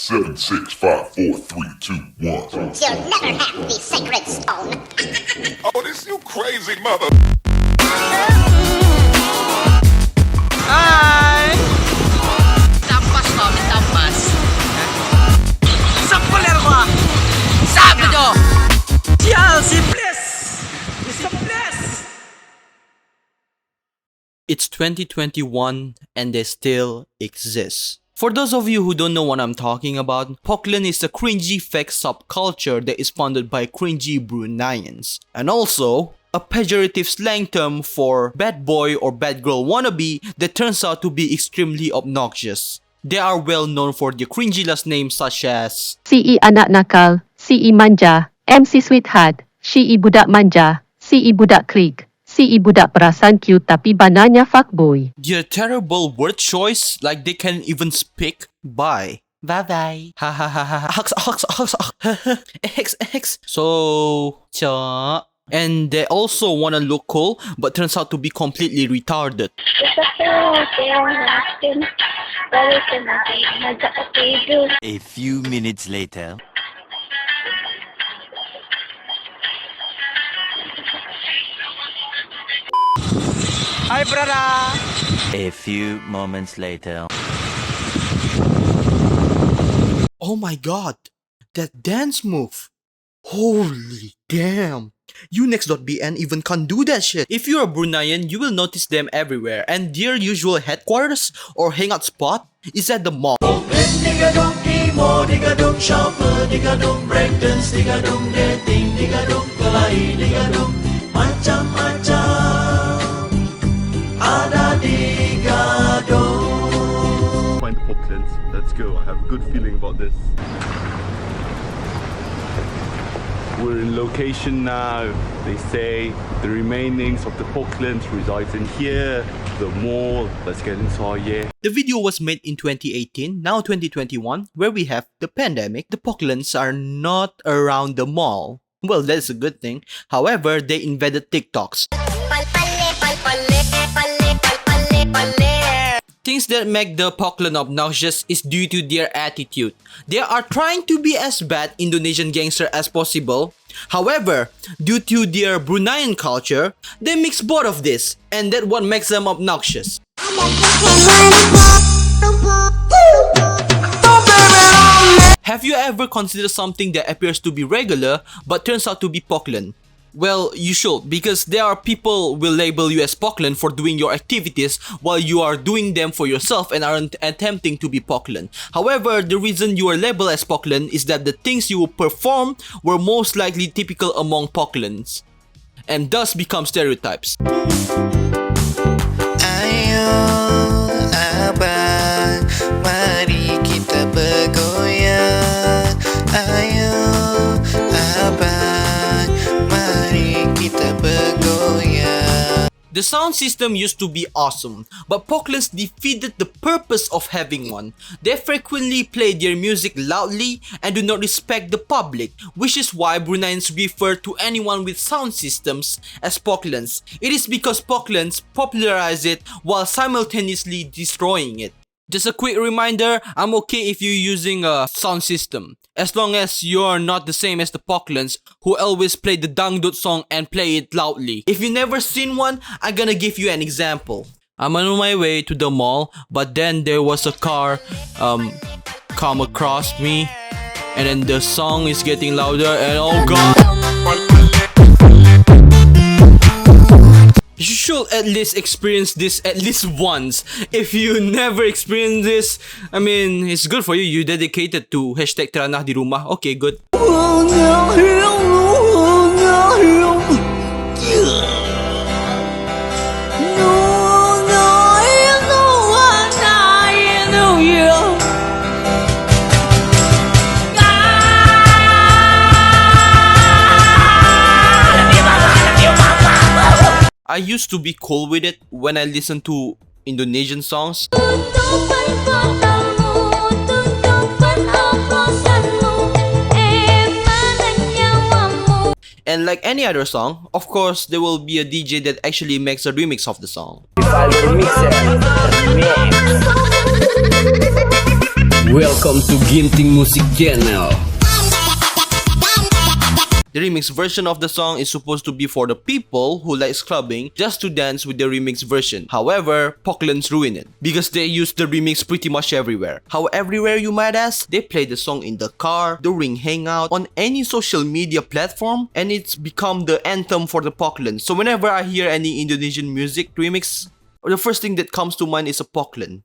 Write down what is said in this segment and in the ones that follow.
7, 6, 5, 4, 3, 2, 1. You'll never have the sacred stone. Oh, this you crazy mother. Hai. Tampas kami, tampas. Sampler ko. Sabi nyo. Chelsea, please. Please. It's 2021 and they still exist. For those of you who don't know what I'm talking about, Poklen is a cringy fake subculture that is founded by cringy Bruneians. And also, a pejorative slang term for bad boy or bad girl wannabe that turns out to be extremely obnoxious. They are well known for their cringy last names such as CE anak nakal, CE manja, MC sweetheart, CE budak manja, CE budak klik, CE budak perasan cute tapi bananya fuckboy. their terrible word choice, like they can't even speak. Bye. Bye-bye. Ha ha ha ha. XX. So, cha. And they also wanna look cool, but turns out to be completely retarded. A few minutes later. Hi, brother. A few moments later. Oh my god, that dance move. Holy damn. Unix.bn even can't do that shit. If you're a Bruneian, you will notice them everywhere, and their usual headquarters or hangout spot is at the mall. Digadung emo, digadung shuffle, digadung breakdance, digadung dating, digadung kelahi, digadung macam-macam ada digadung. Find the Poklens. Let's go. I have a good feeling about this. We're in location now. They say the remainings of the Poklens resides in here, the mall. Let's get inside, yeah. The video was made in 2018, now 2021, where we have the pandemic. The Poklens are not around the mall. Well, that's a good thing. However, they invaded TikToks. Things that make the Poklen obnoxious is due to their attitude. They are trying to be as bad Indonesian gangster as possible. However, due to their Bruneian culture, they mix both of this, and that's what makes them obnoxious. Have you ever considered something that appears to be regular but turns out to be Poklen? Well, you should, because there are people will label you as Poklen for doing your activities while you are doing them for yourself and aren't attempting to be Poklen. However, the reason you are labeled as Poklen is that the things you perform were most likely typical among Poklens, and thus become stereotypes. Ayo abang, mari kita bergoyang. Ayo abang, mari kita bergoyang. The sound system used to be awesome, but Poklens defeated the purpose of having one. They frequently play their music loudly and do not respect the public, which is why Bruneians refer to anyone with sound systems as Poklens. It is because Poklens popularize it while simultaneously destroying it. Just a quick reminder, I'm okay if you're using a sound system, as long as you're not the same as the Poklens who always play the dangdut song and play it loudly. If you've never seen one, I'm gonna give you an example. I'm on my way to the mall, but then there was a car come across me, and then the song is getting louder, and oh god. You should at least experience this at least once. If you never experienced this, I mean, it's good for you. You dedicated to hashtag teranah di rumah. Okay, good. I used to be cool with it when I listened to Indonesian songs. And like any other song, of course, there will be a DJ that actually makes a remix of the song. Welcome to Ginting Music Channel. The remix version of the song is supposed to be for the people who likes clubbing just to dance with the remix version. However, Poklens ruin it because they use the remix pretty much everywhere. How everywhere, you might ask? They play the song in the car, during hangout, on any social media platform, and it's become the anthem for the Poklens. So whenever I hear any Indonesian music remix, the first thing that comes to mind is a Poklen.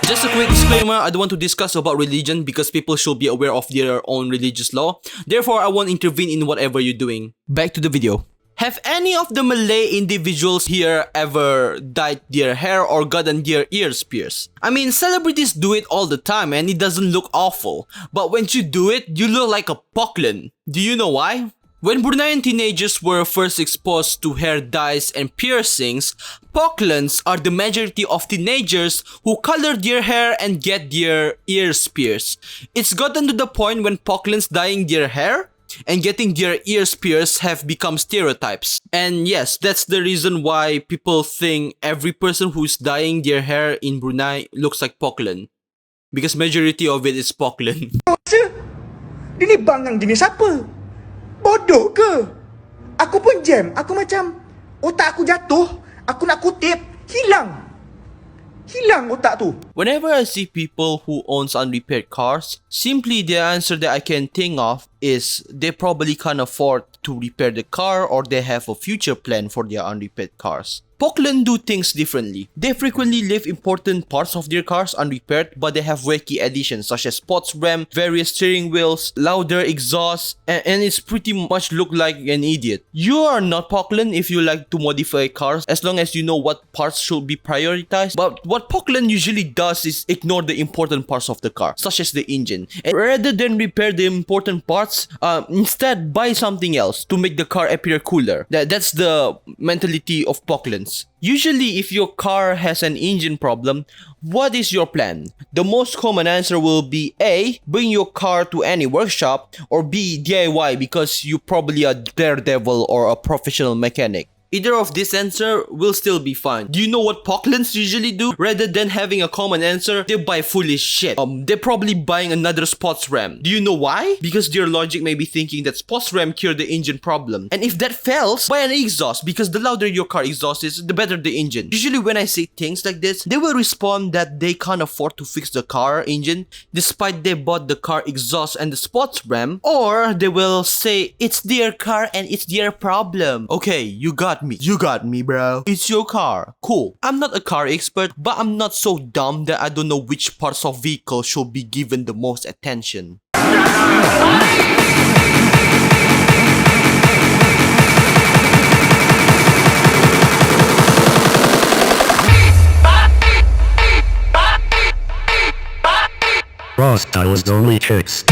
Just a quick disclaimer, I don't want to discuss about religion because people should be aware of their own religious law. Therefore, I won't intervene in whatever you're doing. Back to the video. Have any of the Malay individuals here ever dyed their hair or gotten their ears pierced? I mean, celebrities do it all the time and it doesn't look awful. But when you do it, you look like a Poklen. Do you know why? When Bruneian teenagers were first exposed to hair dyes and piercings, Poklens are the majority of teenagers who color their hair and get their ears pierced. It's gotten to the point when Poklens dyeing their hair and getting their ears pierced have become stereotypes. And yes, that's the reason why people think every person who's dyeing their hair in Brunei looks like Poklen. Because majority of it is Poklen. Dia ni bang yang jenis apa? Bodoh ke? Aku pun jam. Aku macam otak aku jatuh. Aku nak kutip. Hilang otak tu. Whenever I see people who owns unrepaired cars, simply the answer that I can think of is they probably can't afford to repair the car or they have a future plan for their unrepaired cars. Poklen do things differently. They frequently leave important parts of their cars unrepaired, but they have wacky additions such as sports RAM, various steering wheels, louder exhaust, and it's pretty much look like an idiot. You are not Poklen if you like to modify cars as long as you know what parts should be prioritized. But what Poklen usually does is ignore the important parts of the car, such as the engine. And rather than repair the important parts, instead buy something else to make the car appear cooler. That's the mentality of Poklens. Usually, if your car has an engine problem, what is your plan? The most common answer will be A. Bring your car to any workshop, or B. DIY because you probably a daredevil or a professional mechanic. Either of this answer will still be fine. Do you know what Poklens usually do? Rather than having a common answer, they buy foolish shit. They're probably buying another sports RAM. Do you know why? Because their logic may be thinking that sports RAM cure the engine problem. And if that fails, buy an exhaust because the louder your car exhaust is, the better the engine. Usually when I say things like this, they will respond that they can't afford to fix the car engine despite they bought the car exhaust and the sports RAM, or they will say it's their car and it's their problem. Okay, you got me, bro. It's your car. Cool. I'm not a car expert, but I'm not so dumb that I don't know which parts of vehicle should be given the most attention. Raw styles only kicks.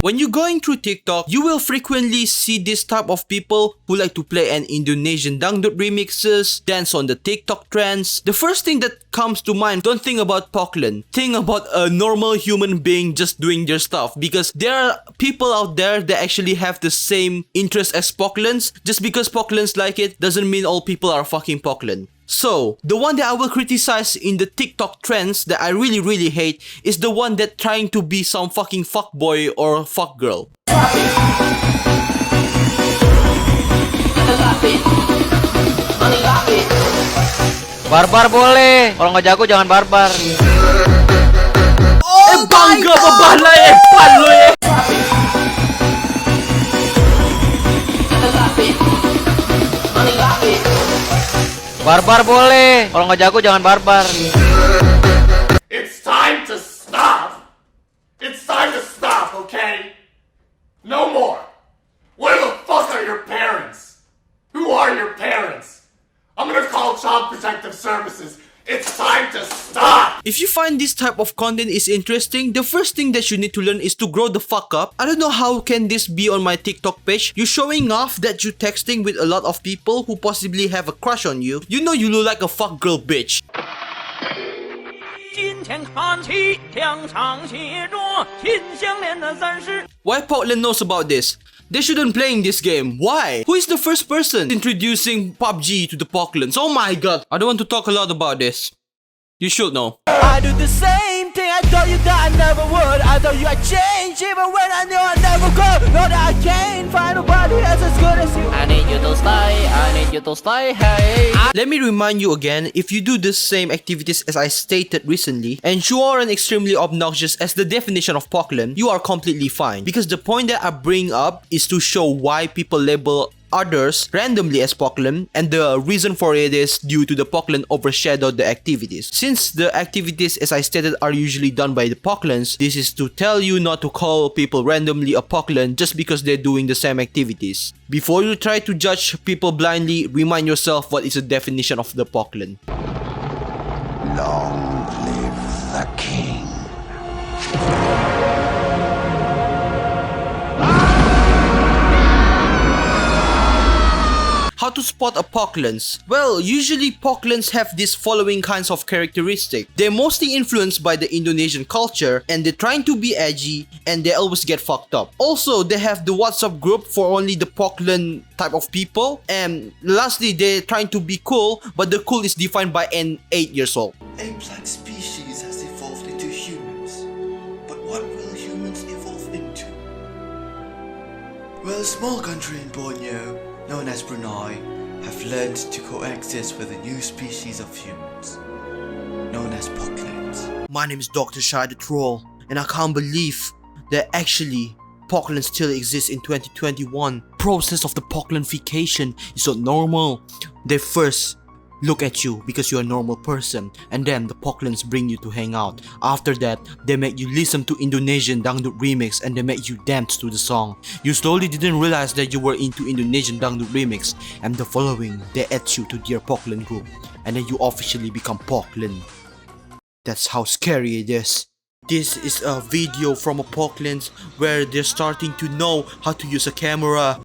When you're going through TikTok, you will frequently see this type of people who like to play an Indonesian dangdut remixes, dance on the TikTok trends. The first thing that comes to mind, don't think about Poklen. Think about a normal human being just doing their stuff, because there are people out there that actually have the same interest as Poklens. Just because Poklens like it doesn't mean all people are fucking Poklen. So, the one that I will criticize in the TikTok trends that I really hate is the one that trying to be some fucking fuckboy or fuckgirl. Barbar boleh, kalau nggak jago jangan barbar. Oh bangga babala pan lo eh. Barbar boleh, kalau nggak jago jangan barbar. It's time to stop. It's time to stop, okay? No more. Where the fuck are your parents? Who are your parents? I'm gonna call Child Protective Services. It's time to stop! If you find this type of content is interesting, the first thing that you need to learn is to grow the fuck up. I don't know how can this be on my TikTok page. You showing off that you texting with a lot of people who possibly have a crush on you. You know you look like a fuck girl bitch. Why Poklen knows about this? They shouldn't playing this game. Why? Who is the first person introducing PUBG to the Poklens? Oh my god. I don't want to talk a lot about this. You should know. I do the same thing. I told you that I never would. I told you I'd change even when I knew I never could. Know that I can't find nobody else as good as you. I need you to stay. I need you to stay. Hey. Let me remind you again, if you do the same activities as I stated recently, and you aren't extremely obnoxious as the definition of Poklen, you are completely fine. Because the point that I bring up is to show why people label others randomly as Poklen, and the reason for it is due to the Poklen overshadowed the activities. Since the activities, as I stated, are usually done by the Poklens, this is to tell you not to call people randomly a Poklen just because they're doing the same activities. Before you try to judge people blindly, remind yourself what is the definition of the Poklen. Long live the king. How to spot a Poklens? Well, usually Poklens have these following kinds of characteristics. They're mostly influenced by the Indonesian culture, and they're trying to be edgy, and they always get fucked up. Also, they have the WhatsApp group for only the Poklen type of people, and lastly, they're trying to be cool, but the cool is defined by an 8 years old. Ape-like species has evolved into humans, but what will humans evolve into? Well, a small country in Borneo, known as Brunei, have learned to coexist with a new species of humans, known as Poklens. My name is Dr. Shai the Troll, and I can't believe that actually Poklen still exists in 2021. Process of the Poklenification is so normal. They first look at you because you're a normal person, and then the Poklens bring you to hang out. After that, they make you listen to Indonesian dangdut remix, and they make you dance to the song. You slowly didn't realize that you were into Indonesian dangdut remix, and the following, they add you to their Poklen group, and then you officially become Poklen. That's how scary it is. This is a video from a Poklens where they're starting to know how to use a camera.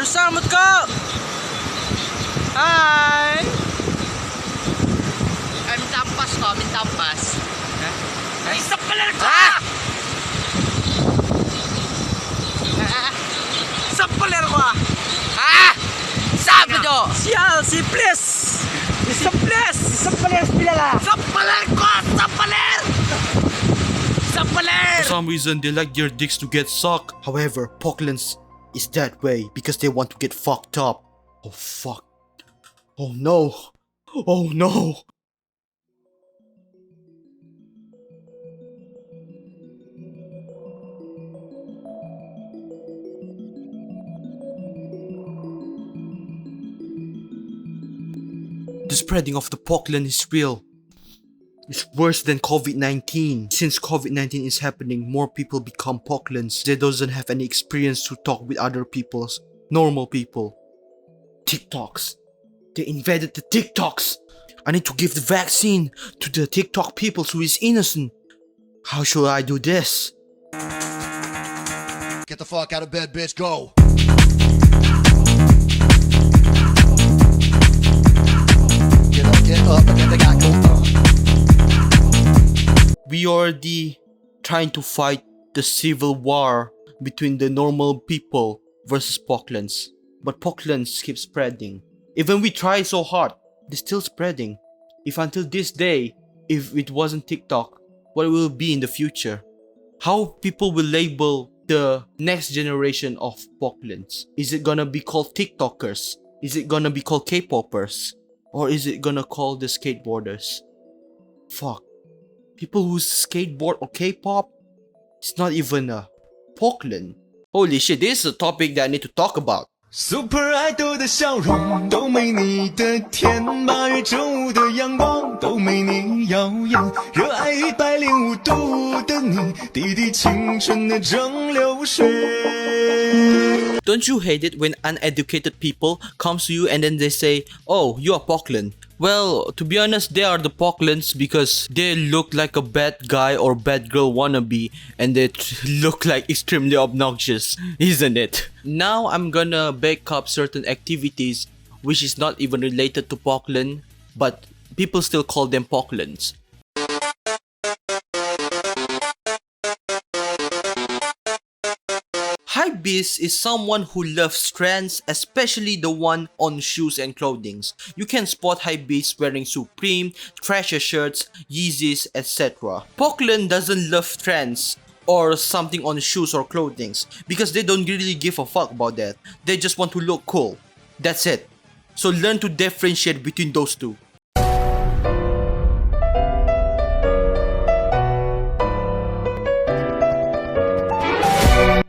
Selamat kau. Hai. Minta pas kok, minta pas. Sebelah kok. Sebelah kok. Sabi do. Sial si please. Sebelah bila. Sebelah kok, sebelah. For some reason, they like their dicks to get sucked. However, Poklens is that way because they want to get fucked up. Oh fuck. Oh no. Oh no. The spreading of the Poklen is real. It's worse than COVID-19. Since COVID-19 is happening, more people become Poklens. They doesn't have any experience to talk with other people's normal people. TikToks. They invaded the TikToks. I need to give the vaccine to the TikTok people who is innocent. How should I do this? Get the fuck out of bed, bitch, go! Get up, and get the guy go. We are trying to fight the civil war between the normal people versus Poklens. But Poklens keep spreading. Even we try so hard, they're still spreading. If until this day, if it wasn't TikTok, what will it be in the future? How people will label the next generation of Poklens? Is it gonna be called TikTokers? Is it gonna be called K-popers? Or is it gonna call the skateboarders? Fuck. People who skateboard or K-pop, it's not even a Poklen. Holy shit, this is a topic that I need to talk about. Super Idol 的笑容都没你的甜，8月正午的阳光都没你耀眼，热爱105度的你，滴滴青春的蒸馏水。 Don't you hate it when uneducated people comes to you and then they say, "Oh, you are Poklen"? Well, to be honest, they are the Poklens because they look like a bad guy or bad girl wannabe, and they look like extremely obnoxious, isn't it? Now I'm gonna back up certain activities which is not even related to Poklen, but people still call them Poklens. hypebeast is someone who loves trends, especially the one on shoes and clothing. You can spot hypebeasts wearing Supreme, Thrasher shirts, Yeezys, etc. Poklen doesn't love trends or something on shoes or clothing because they don't really give a fuck about that. They just want to look cool. That's it. So learn to differentiate between those two.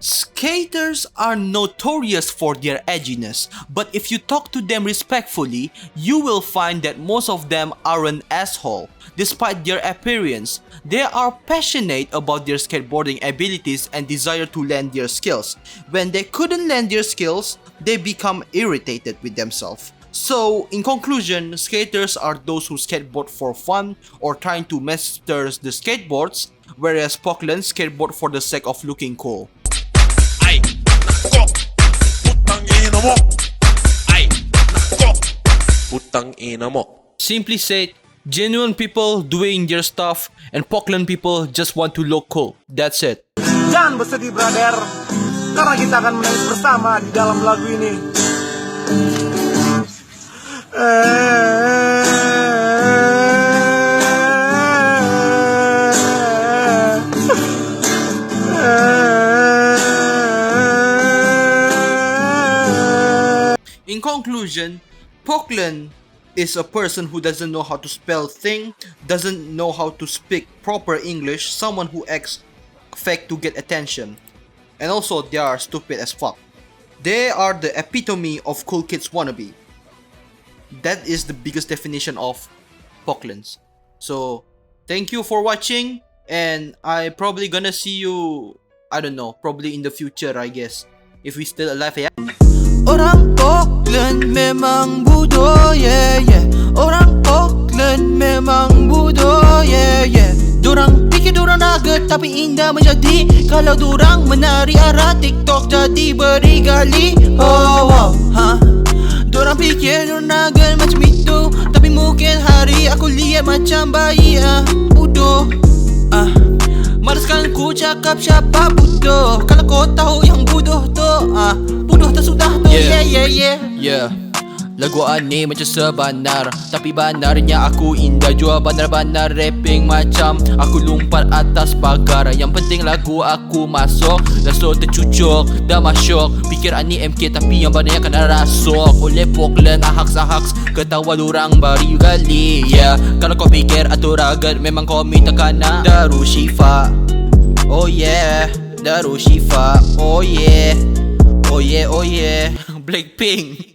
Skaters are notorious for their edginess, but if you talk to them respectfully, you will find that most of them are an asshole. Despite their appearance, they are passionate about their skateboarding abilities and desire to learn their skills. When they couldn't learn their skills, they become irritated with themselves. So, in conclusion, skaters are those who skateboard for fun or trying to master the skateboards, whereas Poklen skateboard for the sake of looking cool. Simply said, genuine people doing their stuff and Poklen people just want to look cool. That's it. Jangan bersedih brother, karena kita akan menangis bersama di dalam lagu ini. In conclusion, Poklen is a person who doesn't know how to spell thing, doesn't know how to speak proper English, someone who acts fake to get attention, and also they are stupid as fuck. They are the epitome of cool kids wannabe. That is the biggest definition of Poklens. So, thank you for watching, and I probably gonna see you, I don't know, probably in the future I guess, if we still alive ya. Orang Poklen memang buduh, yeah, yeah. Orang Poklen memang buduh, yeah, yeah. Dorang fikir dorang raga tapi indah menjadi. Kalau dorang menari arah TikTok jadi berigali. Oh, wow, ha. Dorang fikir dorang raga macam itu, tapi mungkin hari aku lihat macam bayi, buduh, malaskan ku cakap siapa buduh. Kalau kau tahu yang buduh tu, buduh tak sudah tu, yeah. Lagu ani macam sebanar, tapi banarnya aku indah. Jual banar-banar rapping macam aku lompat atas pagar. Yang penting lagu aku masuk, dah so tercucuk, dah masyuk. Fikir ani MK tapi yang banarnya kena rasuk oleh Poklen ahaks-ahaks. Ketawa lurang bari gali, yeah. Kalau kau fikir atur ragat, memang kau minta kana Daru Shifa. Oh yeah, Daru Shifa. Oh yeah, oh yeah, oh yeah. Blackpink.